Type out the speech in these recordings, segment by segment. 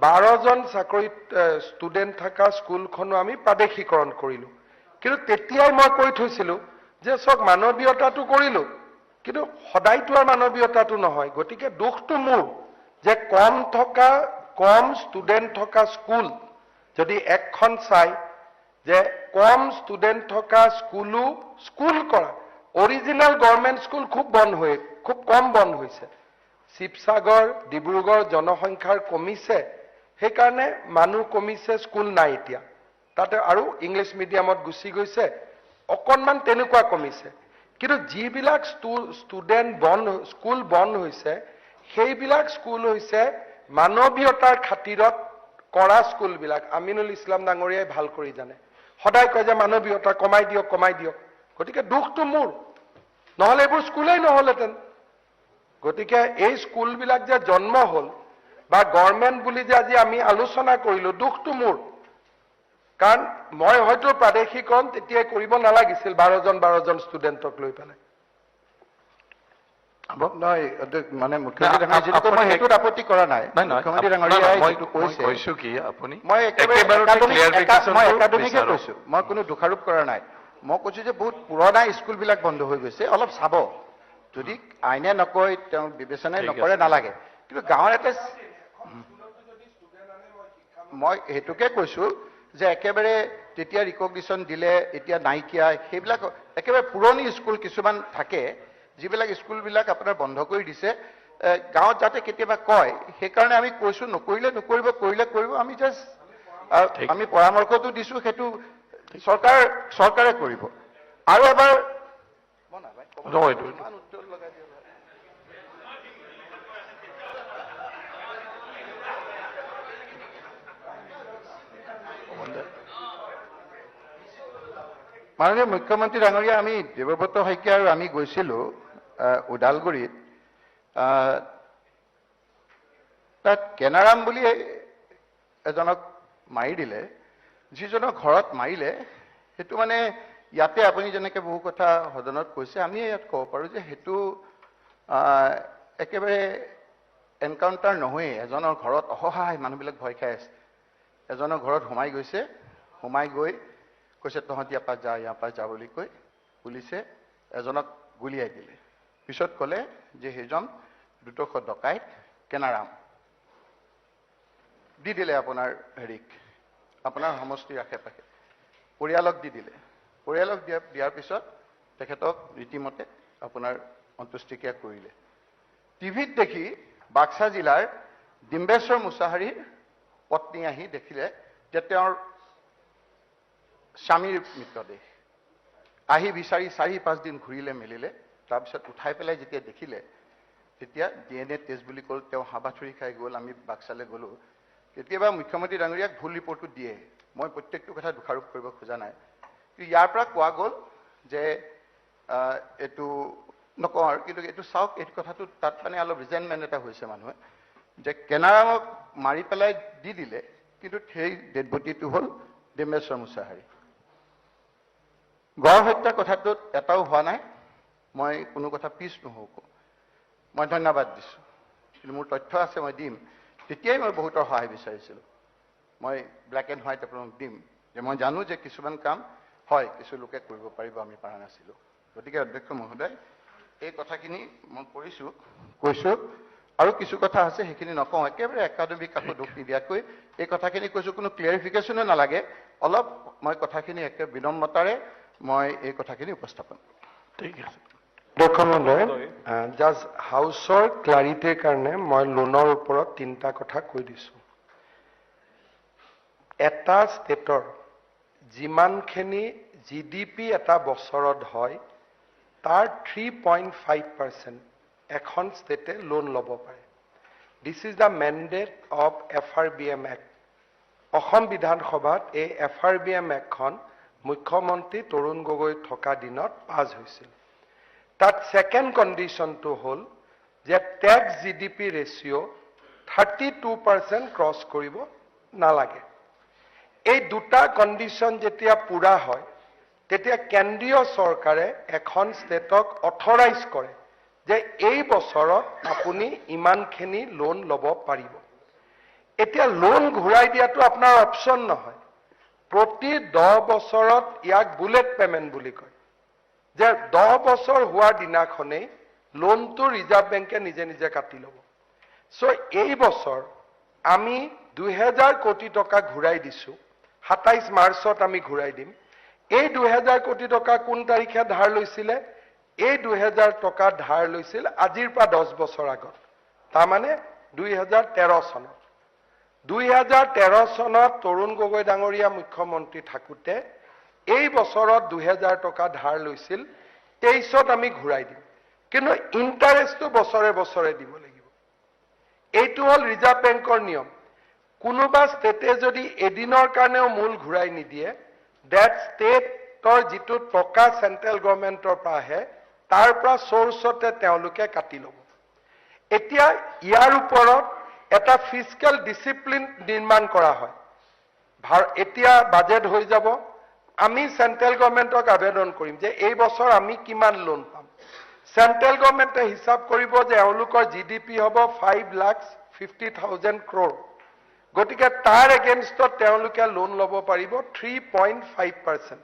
12 জন চাকৰিত ষ্টুডেণ্ট থকা স্কুলখনো আমি প্ৰাদেশিকৰণ কৰিলোঁ। কিন্তু তেতিয়াই মই কৈ থৈছিলোঁ যে চক মানৱীয়তাটো কৰিলোঁ, কিন্তু সদায়তো আৰু মানৱীয়তাটো নহয়। গতিকে দুখটো মোৰ যে কম ষ্টুডেণ্ট থকা স্কুল যদি এখন চাই যে কম ষ্টুডেণ্ট থকা স্কুল কৰা অৰিজিনেল গভৰ্ণমেণ্ট স্কুল খুব কম বন্ধ হৈছে। শিৱসাগৰ ডিব্ৰুগড় জনসংখ্যাৰ কমিছে, সেইকাৰণে মানুহ কমিছে, স্কুল নাই এতিয়া তাতে, আৰু ইংলিছ মিডিয়ামত গুচি গৈছে, অকণমান তেনেকুৱা কমিছে। কিন্তু যিবিলাক স্কুল বন্ধ হৈছে সেইবিলাক স্কুল হৈছে মানৱীয়তাৰ খাতিৰত কৰা স্কুলবিলাক। আমিনুল ইছলাম ডাঙৰীয়াই ভাল কৰি জানে, সদায় কয় যে মানৱীয়তা কমাই দিয়ক। গতিকে দুখটো মোৰ, নহ'লে এইবোৰ স্কুলেই নহ'লহেঁতেন। গতিকে এই স্কুলবিলাক যে জন্ম হ'ল বা গভৰ্ণমেণ্ট বুলি যে আজি আমি আলোচনা কৰিলোঁ, দুখটো মোৰ। কাৰণ মই হয়তো প্ৰাদেশিকৰণ তেতিয়াই কৰিব নালাগিছিল 12 জন ষ্টুডেণ্টক লৈ পেলাই। নহয় মানে মুখ্যমন্ত্ৰী ডাঙৰীয়া মই সেইটোত আপত্তি কৰা নাই। মুখ্যমন্ত্ৰী ডাঙৰীয়াই যিটো কৈছে, কৈছো কি আপুনি মই একাডেমিকে কৈছো, মই কোনো দোষাৰোপ কৰা নাই। মই কৈছো যে বহুত পুৰণা স্কুলবিলাক বন্ধ হৈ গৈছে, অলপ চাব। যদি আইনে নকয়, তেওঁ বিবেচনাই নকৰে, নালাগে। কিন্তু গাঁৱৰ এটা মই সেইটোকে কৈছো যে একেবাৰে তেতিয়া ৰিকগনিশ্যন দিলে এতিয়া নাইকিয়া, সেইবিলাক একেবাৰে পুৰণি স্কুল কিছুমান থাকে যিবিলাক স্কুলবিলাক আপোনাৰ বন্ধ কৰি দিছে। গাঁৱত যাতে কেতিয়াবা কয়, সেইকাৰণে আমি কৈছো নকৰিলে নকৰিব, কৰিলে কৰিব। আমি জাষ্ট আমি পৰামৰ্শটো দিছো, সেইটো চৰকাৰে কৰিব। আৰু এবাৰ মাননীয় মুখ্যমন্ত্ৰী ডাঙৰীয়া, আমি দেৱব্ৰত শইকীয়া আৰু আমি গৈছিলোঁ ওদালগুৰিত। তাত কেনাৰাম বুলি এজনক মাৰি দিলে। যিজনক ঘৰত মাৰিলে সেইটো মানে ইয়াতে আপুনি যেনেকৈ বহু কথা সদনত কৈছে, আমি ইয়াত ক'ব পাৰোঁ যে সেইটো একেবাৰে এনকাউণ্টাৰ নহয়েই। এজনৰ ঘৰত অসহায় মানুহবিলাক ভয় খাই আছে, এজনৰ ঘৰত সোমাই গৈছে, সোমাই গৈ কৈছে তহঁত ইয়াৰ পৰা যা বুলি কৈ পুলিচে এজনক গুলিয়াই দিলে। পিছত ক'লে যে সেইজন দুটক ডকাইত কেনাৰাম দি দিলে আপোনাৰ আপোনাৰ সমষ্টিৰ আশে পাশে পৰিয়ালক দি দিলে। পৰিয়ালক দিয়াৰ পিছত তেখেতক ৰীতিমতে আপোনাৰ অন্ত্যেষ্টিক্ৰিয়া কৰিলে। টিভিত দেখি বাক্সা জিলাৰ ডিম্বেশ্বৰ মুছাহাৰীৰ পত্নী আহি দেখিলে যে তেওঁৰ স্বামীৰ মৃতদেহ। আহি বিচাৰি 4-5 দিন ঘূৰিলে মেলিলে, তাৰপিছত উঠাই পেলাই যেতিয়া দেখিলে, তেতিয়া DNA টেষ্ট বুলি ক'ল। তেওঁ হাবাথুৰি খাই গ'ল। আমি বাক্সালৈ গ'লোঁ। কেতিয়াবা মুখ্যমন্ত্ৰী ডাঙৰীয়াক ভুল ৰিপৰ্টটো দিয়ে, মই প্ৰত্যেকটো কথা দোষাৰোপ কৰিব খোজা নাই। কিন্তু ইয়াৰ পৰা কোৱা গ'ল যে এইটো নকওঁ আৰু, কিন্তু এইটো চাওক, এইটো কথাটো তাত মানে অলপ ৰিজেণ্টমেণ্ট এটা হৈছে মানুহে, যে কেনাৰামক মাৰি পেলাই দি দিলে, কিন্তু সেই ডেড বডিটো হ'ল ডিম্বেশ্বৰ মুছাহাৰী। গড় হত্যা কথাটোত এটাও হোৱা নাই। মই কোনো কথা পিছ নহওঁ, মই ধন্যবাদ দিছোঁ। কিন্তু মোৰ তথ্য আছে, মই দিম। তেতিয়াই মই বহুতৰ সহায় বিচাৰিছিলোঁ। মই ব্লেক এণ্ড হোৱাইট আপোনালোক দিম, যে মই জানো যে কিছুমান কাম হয় কিছু লোকে কৰিব পাৰিব, আমি পৰা নাছিলোঁ। গতিকে অধ্যক্ষ মহোদয়, এই কথাখিনি মই কৈছোঁ, আৰু কিছু কথা আছে সেইখিনি নকওঁ। একেবাৰে একাডেমিক কাকো দোষ নিদিয়াকৈ এই কথাখিনি কৈছোঁ, কোনো ক্লিয়াৰিফিকেশ্যনো নালাগে। অলপ মই কথাখিনি একে বিনম্ৰতাৰে মই এই কথাখিনি উপস্থাপন কৰোঁ। ঠিক আছে অধ্যক্ষ মহোদয়, জাষ্ট হাউচৰ ক্লাৰিটিৰ কাৰণে মই লোনৰ ওপৰত 3টা কথা কৈ দিছোঁ। এটা ষ্টেটৰ যিমানখিনি GDP এটা বছৰত হয়, তাৰ 3.5% এখন ষ্টেটে লোন ল'ব পাৰে। This is the mandate of FRBM Act। Assam বিধানসভাত এই FRBM Actখন মুখ্যমন্ত্ৰী তৰুণ গগৈ থকা দিনত পাছ হৈছিল। তাত ছেকেণ্ড কণ্ডিশ্যনটো হ'ল যে টেক্স GDP ৰেচিঅ' 32% ক্ৰছ কৰিব নালাগে। এই দুটা কণ্ডিশ্যন যেতিয়া পূৰা হয়, তেতিয়া কেন্দ্ৰীয় চৰকাৰে এখন ষ্টেটক অথৰাইজ কৰে যে এই বছৰত আপুনি ইমানখিনি লোন ল'ব পাৰিব। এতিয়া লোন ঘূৰাই দিয়াটো আপোনাৰ অপশ্যন নহয়, প্ৰতি 10 বছৰত ইয়াক বুলেট পেমেণ্ট বুলি কয়, যে 10 বছৰ হোৱাৰ দিনাখনেই লোনটো ৰিজাৰ্ভ বেংকে নিজে নিজে কাটি ল'ব। চ' এই বছৰ আমি 2000 কোটি টকা ঘূৰাই দিছো, 27 মাৰ্চত আমি ঘূৰাই দিম। এই 2000 কোটি টকা কোন তাৰিখে ধাৰ লৈছিলে? এই 2000 টকা ধাৰ লৈছিল আজিৰ পৰা 10 বছৰ আগত, তাৰমানে 2013 চনত। 2013 চনত তৰুণ গগৈ ডাঙৰীয়া মুখ্যমন্ত্ৰী থাকোঁতে এই বছৰত 2000 টকা ধাৰ লৈছিল, 23ত আমি ঘূৰাই দিম, কিন্তু ইণ্টাৰেষ্টটো বছৰে বছৰে দিব লাগিব। এইটো হ'ল ৰিজাৰ্ভ বেংকৰ নিয়ম। কোনোবা ষ্টেটে যদি এদিনৰ কাৰণেও মূল ঘূৰাই নিদিয়ে, ডেট ষ্টেটৰ যিটো টকা চেণ্ট্ৰেল গভৰ্ণমেণ্টৰ পৰা আহে তাৰ পৰা চ'ৰ্চতে তেওঁলোকে কাটি ল'ব। এতিয়া ইয়াৰ ওপৰত এটা ফিস্কেল ডিচিপ্লিন নিৰ্মাণ কৰা হয়। এতিয়া বাজেট হৈ যাব, আমি চেণ্ট্ৰেল গভৰ্ণমেণ্টক আবেদন কৰিম যে এই বছৰ আমি কিমান লোন পাম। চেণ্ট্ৰেল গভৰ্ণমেণ্টে হিচাপ কৰিব যে এওঁলোকৰ GDP হ'ব 5,50,000 crore, গতিকে তাৰ এগেইনষ্টত তেওঁলোকে লোন ল'ব পাৰিব 3.5%।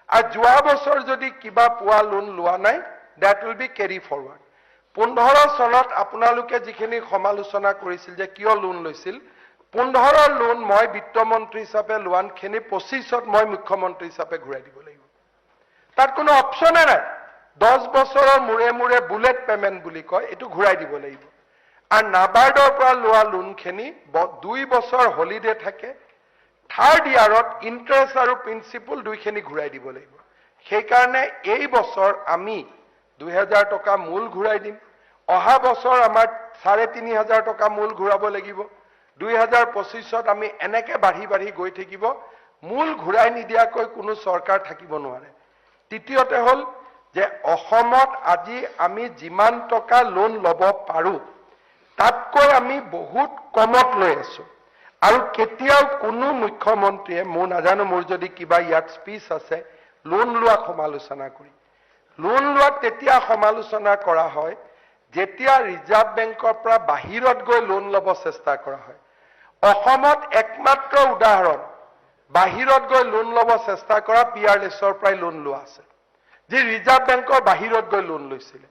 আৰু যোৱা বছৰ যদি কিবা পোৱা লোন লোৱা নাই, that will be carry forward। 15 চনত আপোনালোকে যিখিনি সমালোচনা কৰিছিল যে কিয় লোন লৈছিল, 15 লোন মই বিত্তমন্ত্ৰী হিচাপে লোৱানখিনি 25ত মই মুখ্যমন্ত্ৰী হিচাপে ঘূৰাই দিব লাগিব। তাত কোনো অপশ্যনে নাই। 10 বছৰৰ মূৰে মূৰে বুলেট পেমেণ্ট বুলি কয়, এইটো ঘূৰাই দিব লাগিব। আৰু নাবাৰ্ডৰ পৰা লোৱা লোনখিনি 2 বছৰ হলিডে থাকে, থাৰ্ড ইয়াৰত ইণ্টাৰেষ্ট আৰু প্ৰিন্সিপল দুইখিনি ঘূৰাই দিব লাগিব। সেইকাৰণে এই বছৰ আমি 2000 টকা মূল ঘূৰাই দিম, অহা বছৰ আমাৰ 3500 টকা মূল ঘূৰাব লাগিব, 2025ত আমি এনেকে বাঢ়ি বাঢ়ি গৈ থাকিব। মূল ঘূৰাই নিদিয়াকৈ কোনো চৰকাৰ থাকিব নোৱাৰে। তৃতীয়তে হ'ল যে অসমত আজি আমি যিমান টকা লোন ল'ব পাৰোঁ তাতকৈ আমি বহুত কমত লৈ আছো। আৰু কেতিয়াও কোনো মুখ্যমন্ত্ৰীয়ে, মোৰ নাজানো, মোৰ যদি কিবা ইয়াত স্পীচ আছে, লোন লোৱাক সমালোচনা কৰি, লোন লোৱাক তেতিয়া সমালোচনা কৰা হয় যেতিয়া ৰিজাৰ্ভ বেংকৰ পৰা বাহিৰত গৈ লোন ল'ব চেষ্টা কৰা হয়। অসমত একমাত্ৰ উদাহৰণ বাহিৰত গৈ লোন ল'ব চেষ্টা কৰা পিয়াৰলেছৰ পৰাই লোন লোৱা আছে, যি ৰিজাৰ্ভ বেংকৰ বাহিৰত গৈ লোন লৈছিলে।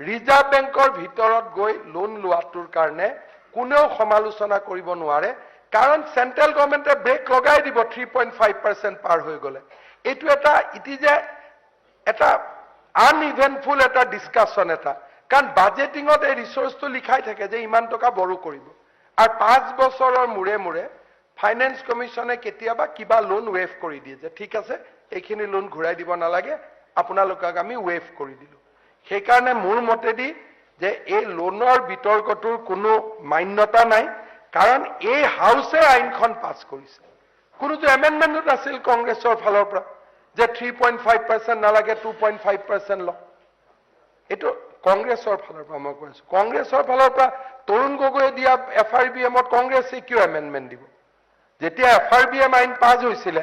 ৰিজাৰ্ভ বেংকৰ ভিতৰত গৈ লোন লোৱাটোৰ কাৰণে কোনেও সমালোচনা কৰিব নোৱাৰে, কাৰণ চেণ্ট্ৰেল গভৰ্ণমেণ্টে ব্ৰেক লগাই দিব 3.5% পাৰ হৈ গ'লে। এইটো ইট ইজ এটা আনইভেণ্টফুল এটা ডিছকাশ্যন এটা, কাৰণ বাজেটিঙত এই ৰিচোৰ্চটো লিখাই থাকে যে ইমান টকা বড়ো কৰিব। আৰু 5 বছৰৰ মূৰে মূৰে ফাইনেন্স কমিশ্যনে কেতিয়াবা কিবা লোন ৱেভ কৰি দিয়ে যে ঠিক আছে, এইখিনি লোন ঘূৰাই দিব নালাগে, আপোনালোকক আমি ৱেভ কৰি দিলোঁ। সেইকাৰণে মোৰ মতেদি যে এই লোনৰ বিতৰ্কটোৰ কোনো মান্যতা নাই, কাৰণ এই হাউচে আইনখন পাছ কৰিছে। কোনোটো এমেণ্ডমেণ্টো নাছিল কংগ্ৰেছৰ ফালৰ পৰা যে 3.5% নালাগে 2.5% লওক। এইটো কংগ্ৰেছৰ ফালৰ পৰা মই কৈ আছো। কংগ্ৰেছৰ ফালৰ পৰা তৰুণ গগৈয়ে দিয়া FRBMত কংগ্ৰেছে কিয় এমেণ্ডমেণ্ট দিব? যেতিয়া FRBM আইন পাছ হৈছিলে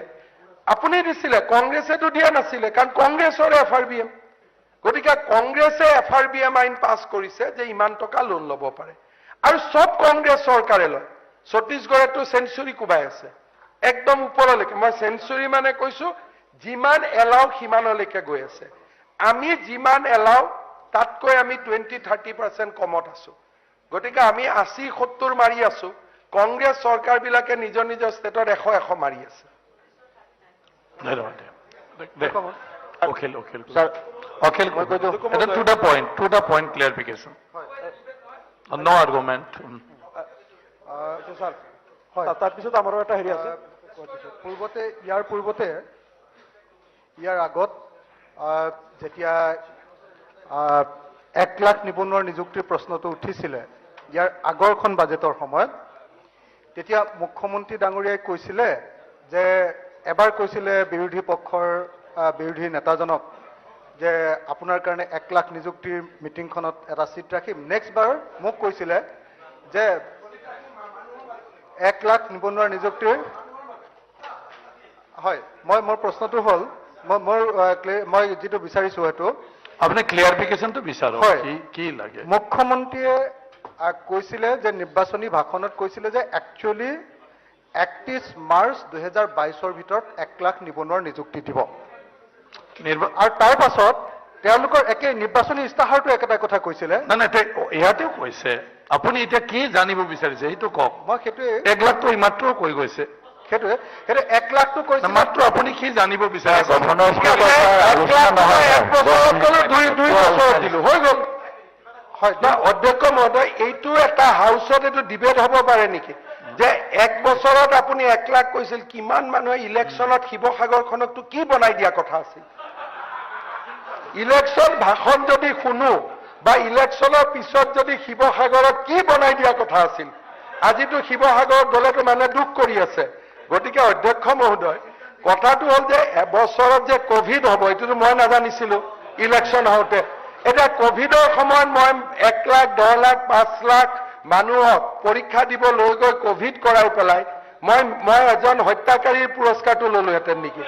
আপুনি দিছিলে, কংগ্ৰেছেতো দিয়া নাছিলে, কাৰণ কংগ্ৰেছৰে FRBM। গতিকে কংগ্ৰেছে FRBM আইন পাছ কৰিছে যে ইমান টকা লোন ল'ব পাৰে, আৰু সব কংগ্ৰেছ চৰকাৰে লয়। ছত্তীশগড়তো চেঞ্চুৰী কোবাই আছে একদম ওপৰলৈকে। মই চেঞ্চুৰী মানে কৈছো যিমান এলাও সিমানলৈকে গৈ আছে। আমি যিমান এলাও তাতকৈ আমি 20-30% কমত আছো। গতিকে আমি 80-70 মাৰি আছো, কংগ্ৰেছ চৰকাৰবিলাকে নিজৰ নিজৰ ষ্টেটত 100 মাৰি আছে। Akhil, to the point clarification. No argument. তাৰপিছত আমাৰো এটা হেৰি আছে, ইয়াৰ আগত যেতিয়া 1 লাখ নিবনুৱাৰ নিযুক্তিৰ প্ৰশ্নটো উঠিছিলে ইয়াৰ আগৰখন বাজেটৰ সময়ত, তেতিয়া মুখ্যমন্ত্ৰী ডাঙৰীয়াই কৈছিলে যে এবাৰ কৈছিলে বিৰোধী পক্ষৰ বিৰোধী নেতাজনক যে আপোনাৰ কাৰণে 1 লাখ নিযুক্তিৰ মিটিংখনত এটা চিট ৰাখিম। নেক্সট বাৰ মোক কৈছিলে যে 1 লাখ নিবনুৱাৰ নিযুক্তিৰ, হয়, মোৰ প্ৰশ্নটো হ'ল মই যিটো বিচাৰিছো সেইটো আপুনি ক্লিয়াৰিফিকেশ্যনটো বিচাৰক, কি লাগে। মুখ্যমন্ত্ৰীয়ে কৈছিলে যে নিৰ্বাচনী ভাষণত কৈছিলে যে একচুৱেলি 31 মাৰ্চ 2022ৰ ভিতৰত 1 লাখ নিবনুৱাৰ নিযুক্তি দিব আৰু তাৰ পাছত তেওঁলোকৰ একে নিৰ্বাচনী ইস্তাহাৰটো একেটা কথা কৈছিলে নাই নাই ইয়াতেও কৈছে আপুনি এতিয়া কি জানিব বিচাৰিছে সেইটো কওক মই সেইটোৱে 1 লাখটো ইমাত্ৰ কৈ গৈছে সেইটোৱে 1 লাখটো কৈছিলে মাত্ৰ আপুনি কি জানিব বিচাৰিছে গভৰ্ণৰ দুই বছৰত দিলো হৈ গ'ল হয় না অধ্যক্ষ মহোদয় এইটো এটা হাউচত এইটো ডিবেট হ'ব পাৰে নেকি যে 1 বছৰত আপুনি 1 লাখ কৈছিল কিমান মানুহে ইলেকশ্যনত শিৱসাগৰখনকটো কি বনাই দিয়া কথা আছিল ইলেকশ্যন ভাষণ যদি শুনো বা ইলেকশ্যনৰ পিছত যদি শিৱসাগৰত কি বনাই দিয়া কথা আছিল আজিতো শিৱসাগৰত গ'লেতো মানুহে দুখ কৰি আছে গতিকে অধ্যক্ষ মহোদয় কথাটো হ'ল যে এবছৰত যে কোভিড হ'ব এইটোতো মই নাজানিছিলো ইলেকশ্যন হওঁতে এতিয়া কোভিডৰ সময়ত মই 1 লাখ 10 লাখ 5 লাখ মানুহক পৰীক্ষা দিব লৈ গৈ কোভিড কৰাই পেলাই মই এজন হত্যাকাৰীৰ পুৰস্কাৰটো ললোহেঁতেন নেকি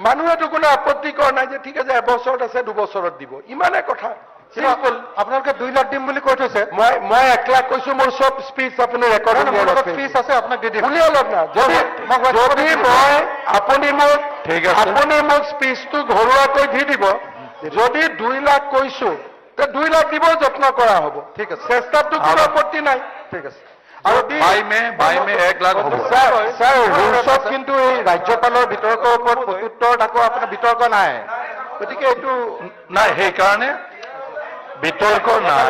মানুহেতো কোনো আপত্তি কৰা নাই যে ঠিক আছে এবছৰত আছে 2 বছৰত দিব ইমানে কথা আপোনালোকে 2 লাখ দিম বুলি কৈ থৈছে মই 1 লাখ কৈছো মোৰ চব স্পীচ আপুনি ৰেকৰ্ড ফিজ আছে আপোনাক দি দিম উলিয়াই লওক না যদি আপুনি মোক স্পীচটো ঘৰুৱাকৈ দি দিব যদি 2 লাখ কৈছো তে 2 লাখ দিব যত্ন কৰা হ'ব ঠিক আছে চেষ্টাততো কোনো আপত্তি নাই ঠিক আছে আৰু 22 মে 1 লাখ হ'ব ছাৰ ৰুলছত কিন্তু এই ৰাজ্যপালৰ বিতৰ্কৰ ওপৰত প্ৰত্যুত্তৰ আকৌ আপোনাৰ বিতৰ্ক নাই গতিকে এইটো নাই সেইকাৰণে বিতৰ্ক নাই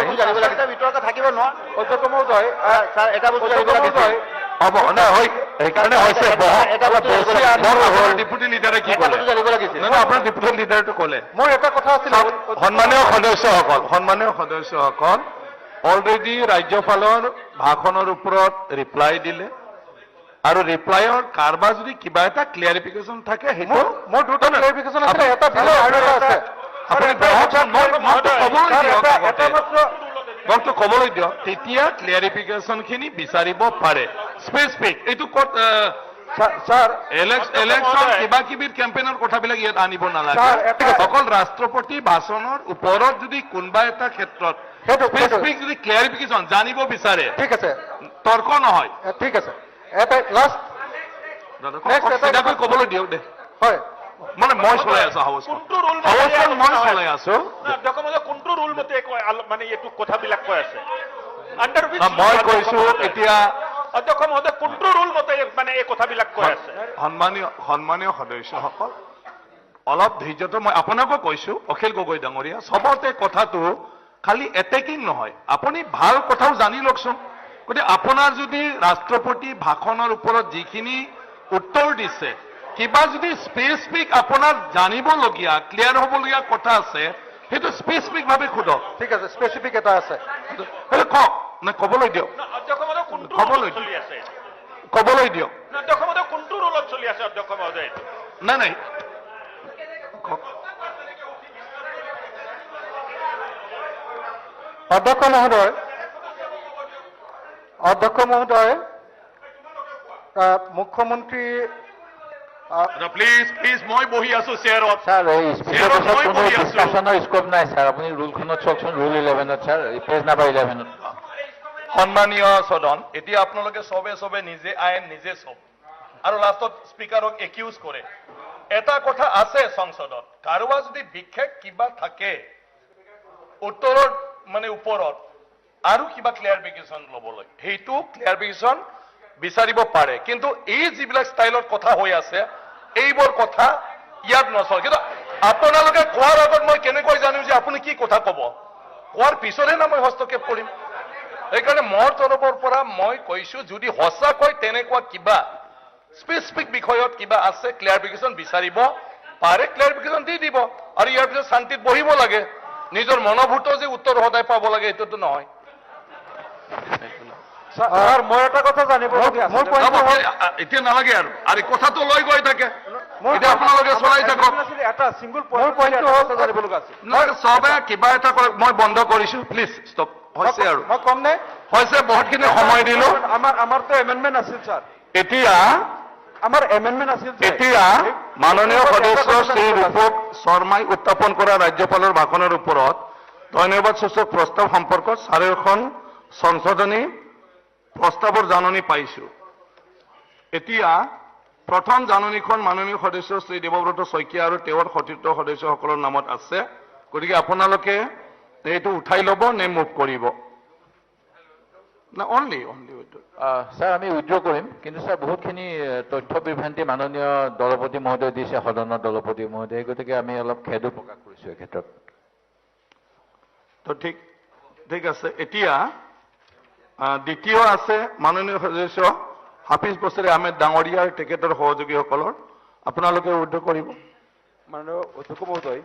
বিতৰ্ক থাকিব নোৱাৰে অধ্যক্ষ মহোদয় ছাৰ এটা বস্তু জানিব লাগিছিল হ'ব নাই সেইকাৰণে হৈছে ডেপুটি লিডাৰে কি ক'লে জানিব লাগিছিল নাই আপোনাৰ ডেপুটি লিডাৰটো ক'লে মোৰ এটা কথা আছিল সন্মানীয় সদস্যসকল অলৰেডি ৰাজ্যপালৰ ভাষণৰ ওপৰত ৰিপ্লাই দিলে আৰু ৰিপ্লাইৰ কাৰোবাৰ যদি কিবা এটা ক্লিয়াৰিফিকেশ্যন থাকে সেইটো মোৰ দুটা ক্লেৰিফিকেশ্যন আছে এটা দিলে আৰু এটা আছে আপুনি মোকতো ক'বলৈ দিয়ক তেতিয়া ক্লিয়াৰিফিকেশ্যন খিনি বিচাৰিব পাৰে স্পেচিফিক এইটো ক'ত ছাৰ ইলেকশ্যন কিবা কিবি কেম্পেইনৰ কথাবিলাক ইয়াত আনিব নালাগে অকল ৰাষ্ট্ৰপতি ভাষণৰ ওপৰত যদি কোনোবা এটা ক্ষেত্ৰত স্পেচিফিক যদি ক্লিয়াৰিফিকেশ্যন জানিব বিচাৰে ঠিক আছে তৰ্ক নহয় ঠিক আছে এটা লাষ্ট চিধাকৈ ক'বলৈ দিয়ক দে হয় মানে মই চলাই আছো হাউচখন মই চলাই আছো কোনটো ৰুল মতে মানে এইটো কথাবিলাক কৈ আছে আণ্ডাৰ মই কৈছো এতিয়া অধ্যক্ষ মহোদয় কোনটো ৰুল মতে মানে এই কথাবিলাক কৈ আছে সন্মানীয় সদস্যসকল অলপ ধৈৰ্যটো মই আপোনাকো কৈছো অখিল গগৈ ডাঙৰীয়া চবতে কথাটো খালি এটেকিং নহয় আপুনি ভাল কথাও জানি লওকচোন গতিকে আপোনাৰ যদি ৰাষ্ট্ৰপতি ভাষণৰ ওপৰত যিখিনি উত্তৰ দিছে কিবা যদি স্পেচিফিক আপোনাৰ জানিবলগীয়া ক্লিয়াৰ হ'বলগীয়া কথা আছে সেইটো স্পেচিফিক ভাৱে সোধক ঠিক আছে স্পেচিফিক এটা আছে সেইটো কওক নে ক'বলৈ দিয়ক অধ্যক্ষ মহোদয় কোনটো ক'বলৈ চলি আছে ক'বলৈ দিয়ক অধ্যক্ষ মহোদয় কোনটো ৰুলত চলি আছে অধ্যক্ষ মহোদয় নাই অধ্যক্ষ মহোদয় মুখ্যমন্ত্ৰী প্লিজ মই বহি আছো চেয়াৰত স্যার এই স্পিকার কোনো ডিসকাশনের স্কোপ নাই স্যার আপনি রুলখনত চাওকচোন রুল 11 স্যার পেজ নাম্বার 11 সন্মানীয় সদন এতিয়া আপোনালোকে চবে নিজে আইন নিজে চব আৰু লাষ্টত স্পিকাৰক একিউজ কৰে এটা কথা আছে সংসদত কাৰোবাৰ যদি বিশেষ কিবা থাকে উত্তৰৰ মানে ওপৰত আৰু কিবা ক্লিয়াৰিফিকেশ্যন ল'বলৈ সেইটো ক্লিয়াৰিফিকেশ্যন বিচাৰিব পাৰে কিন্তু এই যিবিলাক ষ্টাইলত কথা হৈ আছে এইবোৰ কথা ইয়াত নচলে কিন্তু আপোনালোকে কোৱাৰ আগত মই কেনেকৈ জানিম যে আপুনি কি কথা ক'ব কোৱাৰ পিছতহে না মই হস্তক্ষেপ কৰিম সেইকাৰণে মোৰ তৰফৰ পৰা মই কৈছো যদি সঁচাকৈ তেনেকুৱা কিবা স্পেচিফিক বিষয়ত কিবা আছে ক্লিয়াৰিফিকেশ্যন বিচাৰিব পাৰে ক্লিয়াৰিফিকেশ্যন দি দিব আৰু ইয়াৰ পিছত শান্তিত বহিব লাগে নিজৰ মনোভূত যে উত্তৰ সদায় পাব লাগে এইটোতো নহয় স্যাৰ মই এটা কথা জানিব মোৰ এতিয়া নালাগে আৰু কথাটো লৈ গৈ থাকে এতিয়া আপোনালোকে চলাই থাকক এটা সিঙ্গল পইণ্টটো হ'ল জানিব লগা আছে চবে কিবা এটা কৰে মই বন্ধ কৰিছো প্লিজ ষ্টপ হৈছে আৰু মই কম নে হৈছে বহুতখিনি সময় দিলো আমাৰতো এমেণ্ডমেণ্ট আছিল ছাৰ এতিয়া আমাৰ এমেণ্ডমেণ্ট আছিল এতিয়া মাননীয় সদস্য শ্ৰী ৰূপক শৰ্মাই উত্থাপন কৰা ৰাজ্যপালৰ ভাষণৰ ওপৰত ধন্যবাদ সূচক প্ৰস্তাৱ সম্পৰ্কত ছাৰে এখন সংশোধনী প্ৰস্তাৱৰ জাননী পাইছো। এতিয়া প্ৰথম জাননীখন মাননীয় সদস্য শ্ৰী দেৱব্ৰত শইকীয়া আৰু তেওঁৰ সতীৰ্থ সদস্যসকলৰ নামত আছে। গতিকে আপোনালোকে এইটো উঠাই ল'ব নে মুভ কৰিব? না অনলি স্যাৰ আমি উইথড্ৰ কৰিম, কিন্তু স্যাৰ বহুতখিনি তথ্য বিভ্ৰান্তি মাননীয় দলপতি মহোদয় দিছে, সদনৰ দলপতি মহোদয়, গতিকে আমি অলপ খেদো প্ৰকাশ কৰিছো এই ক্ষেত্ৰত। তো ঠিক আছে। এতিয়া দ্বিতীয় আছে মাননীয় সদস্য হাফিজ বছৰে আহমেদ ডাঙৰীয়াৰ তেখেতৰ সহযোগীসকলৰ। আপোনালোকে উইথড্ৰ কৰিব। মাননীয় অধ্যক্ষ মহোদয়,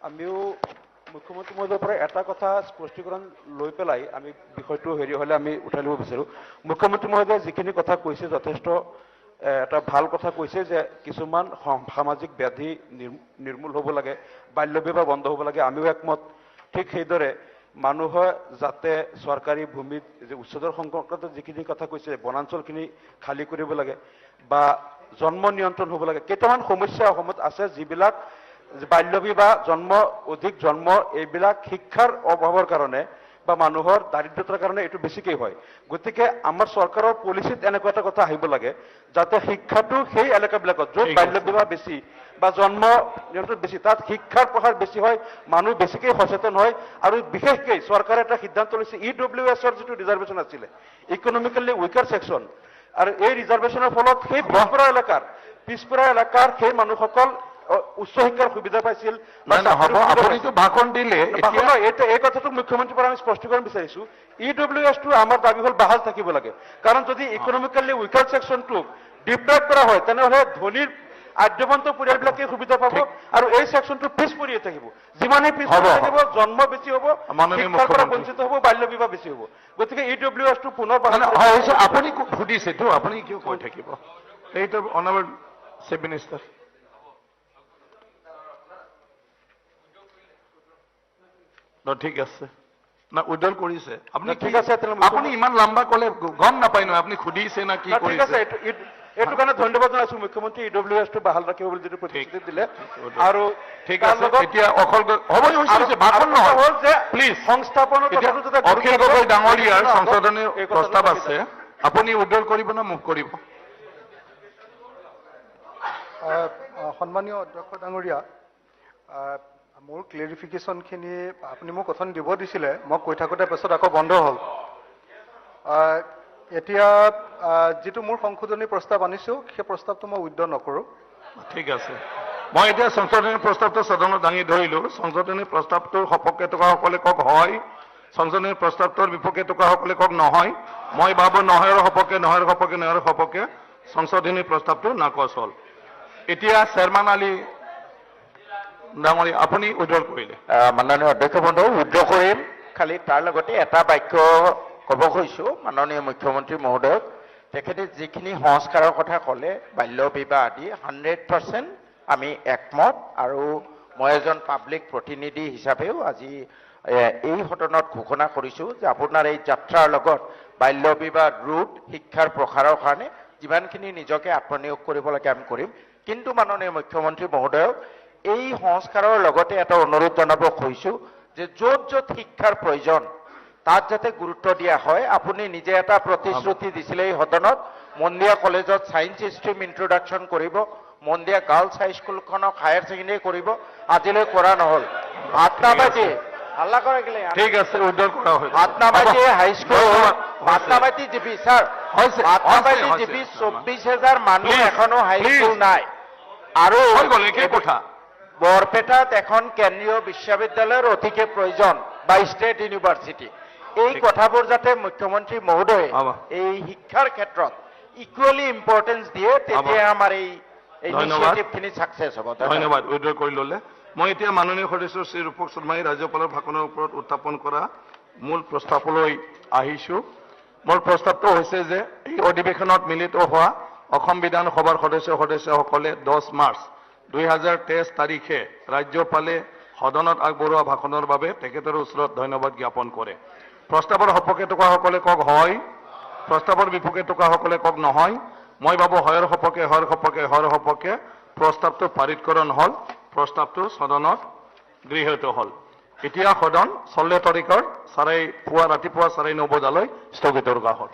আমিও মুখ্যমন্ত্ৰী মহোদয়ৰ পৰা এটা কথা স্পষ্টীকৰণ লৈ পেলাই আমি বিষয়টো হ'লে আমি উঠাই ল'ব বিচাৰোঁ। মুখ্যমন্ত্ৰী মহোদয়ে যিখিনি কথা কৈছে যথেষ্ট এটা ভাল কথা কৈছে যে কিছুমান সামাজিক ব্যাধি নিৰ্মূল হ'ব লাগে, বাল্য বিবাহ বন্ধ হ'ব লাগে, আমিও একমত। ঠিক সেইদৰে মানুহে যাতে চৰকাৰী ভূমিত যে উচ্ছেদৰ সংক্ৰান্তত যিখিনি কথা কৈছে, বনাঞ্চলখিনি খালী কৰিব লাগে বা জন্ম নিয়ন্ত্ৰণ হ'ব লাগে। কেইটামান সমস্যা অসমত আছে যিবিলাক বাল্য বিবাহ, অধিক জন্ম, এইবিলাক শিক্ষাৰ অভাৱৰ কাৰণে বা মানুহৰ দাৰিদ্ৰতাৰ কাৰণে এইটো বেছিকৈ হয়। গতিকে আমাৰ চৰকাৰৰ পলিচিত এনেকুৱা এটা কথা আহিব লাগে যাতে শিক্ষাটো সেই এলেকাবিলাকত য'ত বাল্য বিবাহ বেছি বা জন্ম নিয়ন্ত্ৰণ বেছি, তাত শিক্ষাৰ প্ৰসাৰ বেছি হয়, মানুহ বেছিকৈ সচেতন হয়। আৰু বিশেষকৈ চৰকাৰে এটা সিদ্ধান্ত লৈছে EWSৰ যিটো ৰিজাৰ্ভেশ্যন আছিলে, ইকনমিকেলি উইকাৰ ছেকশ্যন, আৰু এই ৰিজাৰ্ভেশ্যনৰ ফলত সেই পিছপৰা এলেকাৰ সেই মানুহসকল উচ্চ শিক্ষাৰ সুবিধা পাইছিল। আপুনিতো ভাষণ দিলে, এই কথাটো মুখ্যমন্ত্ৰীৰ পৰা আমি স্পষ্টীকৰণ বিচাৰিছো। EWSটো আমাৰ দাবী হ'ল বাহাল থাকিব লাগে, কাৰণ যদি ইকনমিকেলি উইকাৰ ছেকশ্যনটোক ডিপ্ৰাইভ কৰা হয় তেনেহ'লে ধনীৰ আদ্যৱন্ত পৰিয়ালবিলাকে সুবিধা পাব আৰু এই ছেকশ্যনটো পিছ পৰিয়ে থাকিব। যিমানেই পিছ পৰি থাকিব, জন্ম বেছি হ'ব, শিক্ষাৰ পৰা বঞ্চিত হ'ব, বাল্য বিবাহ বেছি হ'ব। গতিকে EWSটো পুনৰ আপুনি সুধিছেতো, আপুনি কিয় কৈ থাকিব? এইটো অনাৰেবল চিফ মিনিষ্টাৰ। ঠিক আছে না, উইড্ৰল কৰিছে আপুনি? ঠিক আছে, আপুনি ইমান লম্বা ক'লে গম নাপায় নহয় আপুনি সুধিছে না কি ঠিক কৰিছে। আছে, এইটো কাৰণে ধন্যবাদ জনাইছো মুখ্যমন্ত্ৰী। EWSটো বাহাল ৰাখিব বুলি যিটো প্ৰতিশ্ৰুতি দিলে। আৰু ঠিক আছে, এতিয়া অকল ভাষণ নহয় হ'ল যে প্লিজ সংস্থাপনৰ কথাটো যাতে অখিল গগৈ ডাঙৰীয়াৰ সংশোধনী প্ৰস্তাৱ আছে, আপুনি উইড্ৰল কৰিব না মুভ কৰিব? সন্মানীয় অধ্যক্ষ ডাঙৰীয়া, মোৰ ক্লেৰিফিকেশ্যনখিনি আপুনি মোক কথন দিব দিছিলে, মই কৈ থাকোঁতে পাছত আকৌ বন্ধ হ'ল। এতিয়া যিটো মোৰ সংশোধনী প্ৰস্তাৱ আনিছোঁ সেই প্ৰস্তাৱটো মই উইথড্ৰ নকৰোঁ। ঠিক আছে, মই এতিয়া সংশোধনী প্ৰস্তাৱটো সদনত দাঙি ধৰিলোঁ। সংশোধনী প্ৰস্তাৱটোৰ সপক্ষে থকাসকলে কওক হয়, সংশোধনী প্ৰস্তাৱটোৰ বিপক্ষে থকাসকলে কওক নহয়। মই ভাবোঁ নহয়ৰ সপক্ষে সংশোধনী প্ৰস্তাৱটো নাকচ হ'ল। এতিয়া চেয়াৰমান আলী ডাঙৰীয়া, আপুনি উইড্ৰল কৰিলে। মাননীয় অধ্যক্ষ মহোদয়, উইথড্ৰ কৰিম। খালি তাৰ লগতে এটা বাক্য ক'ব খুজিছোঁ মাননীয় মুখ্যমন্ত্ৰী মহোদয়ক। তেখেতে যিখিনি সংস্কাৰৰ কথা ক'লে, বাল্য বিবাহ আদি 100% আমি একমত। আৰু মই এজন পাব্লিক প্ৰতিনিধি হিচাপেও আজি এই সদনত ঘোষণা কৰিছোঁ যে আপোনাৰ এই যাত্ৰাৰ লগত বাল্য বিবাহ ৰোধ, শিক্ষাৰ প্ৰসাৰৰ কাৰণে যিমানখিনি নিজকে আত্মনিয়োগ কৰিব লাগে আমি কৰিম। কিন্তু মাননীয় মুখ্যমন্ত্ৰী মহোদয়ক এই সংস্কাৰৰ লগতে এটা অনুৰোধ জনাব খুজিছোঁ যে য'ত য'ত শিক্ষাৰ প্ৰয়োজন তাত যাতে গুৰুত্ব দিয়া হয়। আপুনি নিজে এটা প্ৰতিশ্ৰুতি দিছিলে এই সদনত, মন্দিয়া কলেজত ছায়েন্স ষ্ট্ৰীম ইন্ট্ৰডাকশ্যন কৰিব, মন্দিয়া গাৰ্লছ হাইস্কুলখনক হায়াৰ ছেকেণ্ডেৰী কৰিব, আজিলৈ কৰা নহ'ল। পাটনাবাটি হাল্লা কৰে কেলে? ঠিক আছে, উইড্ৰল কৰা হৈছে। পাটনাবাটি হাইস্কুল, পাটনাবাটি জিপি ছাৰ, পাটনাবাটি জিপি 24,000 মানুহ এখনো হাইস্কুল নাই। আৰু বৰপেটাত এখন কেন্দ্ৰীয় বিশ্ববিদ্যালয়ৰ অতিকে প্ৰয়োজন বা ষ্টেট ইউনিভাৰ্চিটি। এই কথাবোৰ যাতে মুখ্যমন্ত্ৰী মহোদয়ে এই শিক্ষাৰ ক্ষেত্ৰত ইকুৱেলি ইম্পৰ্টেঞ্চ দিয়ে, তেতিয়া আমাৰ এই ইনিচিয়েটিভখিনি ছাকচেছ হ'ব। ধন্যবাদ, উইড্ৰ কৰি ল'লে। মই এতিয়া মাননীয় সদস্য শ্ৰী ৰূপক শৰ্মাই ৰাজ্যপালৰ ভাষণৰ ওপৰত উত্থাপন কৰা মূল প্ৰস্তাৱলৈ আহিছোঁ। মোৰ প্ৰস্তাৱটো হৈছে যে এই অধিৱেশনত মিলিত হোৱা অসম বিধানসভাৰ সদস্যসকলে 10 মাৰ্চ 2023 তাৰিখে ৰাজ্যপালে সদনত আগবঢ়োৱা ভাষণৰ বাবে তেখেতৰ ওচৰত ধন্যবাদ জ্ঞাপন কৰে। প্ৰস্তাৱৰ সপক্ষে থকাসকলে কওক হয়, প্ৰস্তাৱৰ বিপক্ষে থকাসকলে কওক নহয়। মই ভাবোঁ হয়ৰ সপক্ষে প্ৰস্তাৱটো পাৰিতকৰণ হ'ল, প্ৰস্তাৱটো সদনত গৃহীত হ'ল। এতিয়া সদন 16 তাৰিখৰ ৰাতিপুৱা 9:30 বজালৈ স্থগিত ৰখা হ'ল।